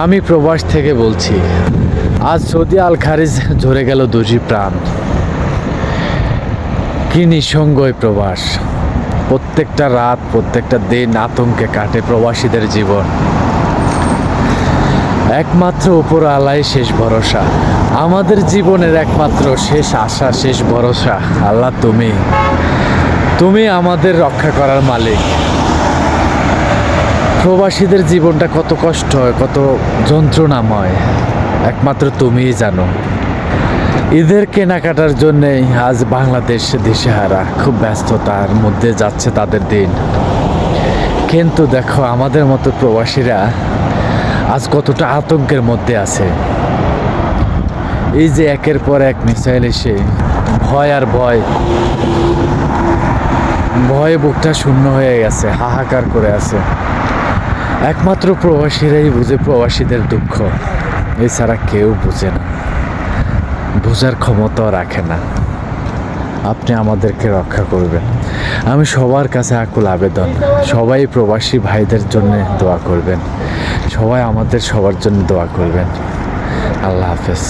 আমি প্রবাস থেকে বলছি। আজ সৌদি আল খারিজ ঝরে গেল দুজি প্রাণ। কি নিঃসঙ্গই প্রবাস। প্রত্যেকটা রাত প্রত্যেকটা দিন আতঙ্কে কাটে প্রবাসীদের জীবন। একমাত্র উপর আলাই শেষ ভরসা। আমাদের জীবনের একমাত্র শেষ আশা, শেষ ভরসা আল্লাহ তুমি। তুমি আমাদের রক্ষা করার মালিক। প্রবাসীদের জীবনটা কত কষ্ট হয়, কত যন্ত্রণাময়, একমাত্র তুমিই জানো। ঈদের কেনাকাটার জন্যেই আজ বাংলাদেশ দিশেহারা, খুব ব্যস্ততার মধ্যে যাচ্ছে তাদের দিন। কিন্তু দেখো আমাদের মতো প্রবাসীরা আজ কতটা আতঙ্কের মধ্যে আছে। এই যে একের পর এক মিসাইল এসে ভয় আর ভয়, ভয়ে বুকটা শূন্য হয়ে গেছে, হাহাকার করে আছে। একমাত্র প্রবাসীরাই বুঝে প্রবাসীদের দুঃখ, এছাড়া কেউ বুঝে না, বোঝার ক্ষমতাও রাখে না। আপনি আমাদেরকে রক্ষা করবেন। আমি সবার কাছে আকুল আবেদন, সবাই প্রবাসী ভাইদের জন্য দোয়া করবেন, সবাই আমাদের সবার জন্য দোয়া করবেন। আল্লাহ হাফেজ।